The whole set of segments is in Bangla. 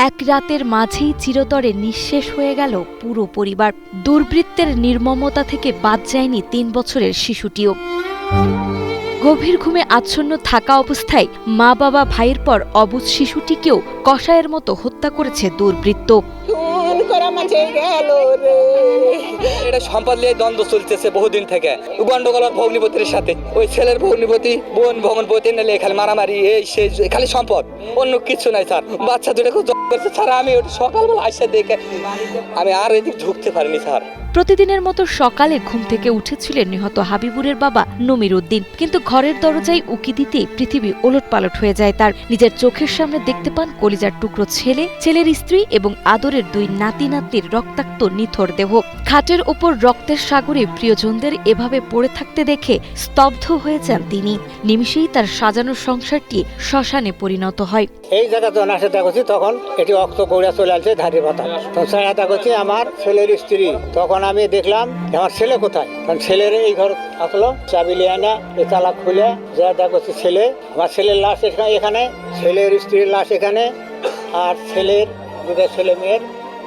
এক রাতের মাঝেই চিরতরে নিঃশেষ হয়ে গেল পুরো পরিবার। দুর্বৃত্তের নির্মমতা থেকে বাদ যায়নি ৩ বছরের শিশুটিও। গভীর ঘুমে আচ্ছন্ন থাকা অবস্থায় মা বাবা ভাইয়ের পর অবুঝ শিশুটিকেও কসাইয়ের মতো হত্যা করেছে দুর্বৃত্ত। এটা সম্পদ নিয়ে দ্বন্দ্ব চলতেছে বহুদিন থেকে গন্ডগোল ভগ্নিপতির সাথে। ওই ছেলের ভগ্নিপতি বোন ভগ্নপতি নিলে খালি মারামারি, এই সেই খালি সম্পদ, অন্য কিছু নাই স্যার। বাচ্চা দুটো খুব করছে স্যার। আমি ওটা সকালবেলা আসে দেখে আমি আর এদিক ঢুকতে পারিনি স্যার। প্রতিদিনের মতো সকালে ঘুম থেকে উঠেছিলেন নিহত হাবিবুরের বাবা নমির উদ্দিন, কিন্তু ঘরের দরজায় উকি দিতেই পৃথিবী ওলটপালট হয়ে যায় তার। নিজের চোখের সামনে দেখতে পান কলিজার টুকরো ছেলে, ছেলের স্ত্রী এবং আদরের 2 নাতি নাতনির রক্তাক্ত নিথর দেহ। খাটের ওপর রক্তের সাগরে প্রিয়জনদের এভাবে পড়ে থাকতে দেখে স্তব্ধ হয়ে যান তিনি। নিমিষেই তার সাজানো সংসারটি শ্মশানে পরিণত হয়। এই জায়গা যখন আসে দেখছি তখন এটি অক্ত গড়িয়া চলে আসছে ধারি পাতা। তখন সহায়তা করছি আমার ছেলের স্ত্রী। তখন আমি দেখলাম আমার ছেলে কোথায়, কারণ ছেলের এই ঘর আসলো, চাবি লিয়ে আনা এই তালা খুলে যা দেখছি ছেলে, আমার ছেলের লাশ এখানে, ছেলের স্ত্রীর লাশ এখানে, আর ছেলের 2 ছেলে মেয়ের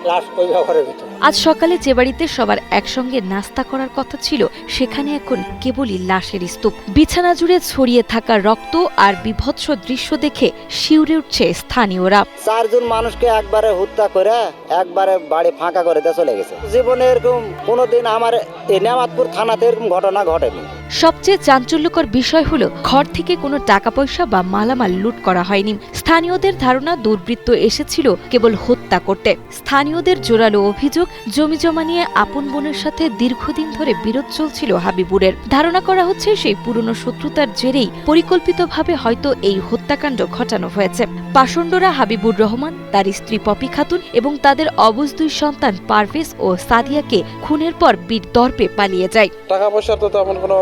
লাশ ওই ঘরের ভিতর। আজ সকালে যে বাড়িতে সবার একসঙ্গে নাস্তা করার কথা ছিল, সেখানে এখন কেবলই লাশের স্তূপ। বিছানা জুড়ে ছড়িয়ে থাকা রক্ত আর বিভৎস দৃশ্য দেখে শিউরে উঠছে স্থানীয়রা। 4 জন মানুষকে একবারে হত্যা করে একবারে বাড়ি ফাঁকা করে দিয়ে চলে গেছে। জীবনে এরকম কোনোদিন আমার এই নেমাতপুর থানাতে এরকম ঘটনা ঘটেনি। সবচেয়ে চাঞ্চল্যকর বিষয় হলো, ঘর থেকে কোনো টাকা পয়সা বা মালামাল লুট করা হয়নি। স্থানীয়দের ধারণা দুর্বৃত্ত এসেছিল কেবল হত্যা করতে। স্থানীয়দের জোরালো অভিযোগ, জমিজমা নিয়ে আপন বোনের সাথে দীর্ঘদিন ধরে বিরোধ চলছিল হাবিবুরের। ধারণা করা হচ্ছে সেই পুরনো শত্রুতার জেরেই পরিকল্পিতভাবে হয়তো এই হত্যাকাণ্ড ঘটানো হয়েছে। পাষণ্ডরা হাবিবুর রহমান, তার স্ত্রী পপি খাতুন এবং তাদের অবুঝ 2 সন্তান পারভেজ ও সাদিয়াকে খুনের পর দর্পে পালিয়ে যায়। টাকা পয়সা তো তেমন কোনো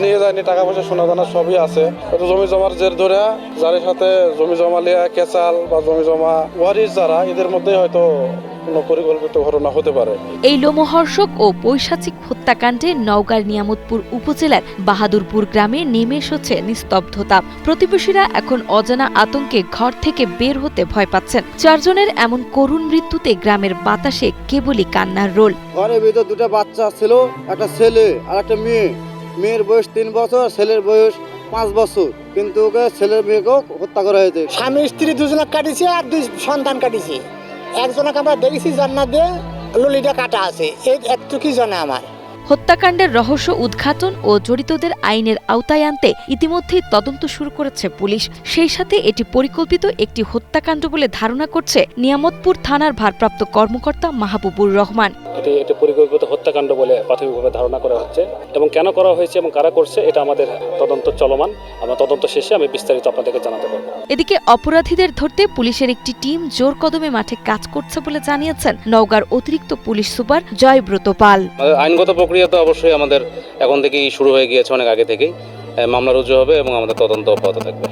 নিয়ে যায়নি, টাকা পয়সা সোনা দানা সবই আছে। জমি জমার জের ধরে যার সাথে জমি জমা লিয়া কেচাল বা জমি জমা ওয়ারিশ যারা, এদের মধ্যে হয়তো পরিকল্পিত ঘটনা হতে পারে। এই লোমহর্ষক ও পৈশাচিক হত্যাকাণ্ডে নওগাঁর নিয়ামতপুর উপজেলার বাহাদুরপুর গ্রামে নেমে এসেছে নিস্তব্ধতা। প্রতিবেশীরা এখন অজানা আতঙ্কে ঘর থেকে বের হতে ভয় পাচ্ছেন। 4 জনের এমন করুণ মৃত্যুতে গ্রামের বাতাসে কেবলই কান্নার রোল। ঘরের ভিতর 2টা বাচ্চা ছিল, একটা ছেলে আর একটা মেয়ে। মেয়ের বয়স 3 বছর, ছেলের বয়স 5 বছর, কিন্তু ওকে ছেলের মেয়েকেও হত্যা করা হয়েছে। স্বামী স্ত্রী 2 জনক কাটিছে আর 2 সন্তান কাটিছে। একজনকে আমরা দেখেছি জান্নাত দিয়ে ললিটা কাটা আছে, এই একটুকুই জানে আমার। হত্যাকাণ্ডের রহস্য উদ্ঘাটন ও জড়িতদের আইনের আওতায় আনতে ইতিমধ্যেই তদন্ত শুরু করেছে পুলিশ। সেই সাথে এটি পরিকল্পিত একটি হত্যাকাণ্ড বলে ধারণা করছে নিয়ামতপুর থানার ভারপ্রাপ্ত কর্মকর্তা মাহবুবুর রহমান। এটি পরিকল্পিত হত্যাকাণ্ড বলে প্রাথমিকভাবে ধারণা করা হচ্ছে, এবং কেন করা হয়েছে এবং কারা করছে এটা আমাদের তদন্ত চলমান। আমরা তদন্ত শেষে আমি বিস্তারিত আপনাদেরকে জানাতে পারব। এদিকে অপরাধীদের ধরতে পুলিশের একটি টিম জোর কদমে মাঠে কাজ করছে বলে জানিয়েছেন নওগাঁর অতিরিক্ত পুলিশ সুপার জয়ব্রত পাল। আইনগত প্রক্রিয়া তো অবশ্যই আমাদের এখন থেকেই শুরু হয়ে গিয়েছে, অনেক আগে থেকেই। মামলা রুজু হবে এবং আমাদের তদন্ত অব্যাহত থাকবে।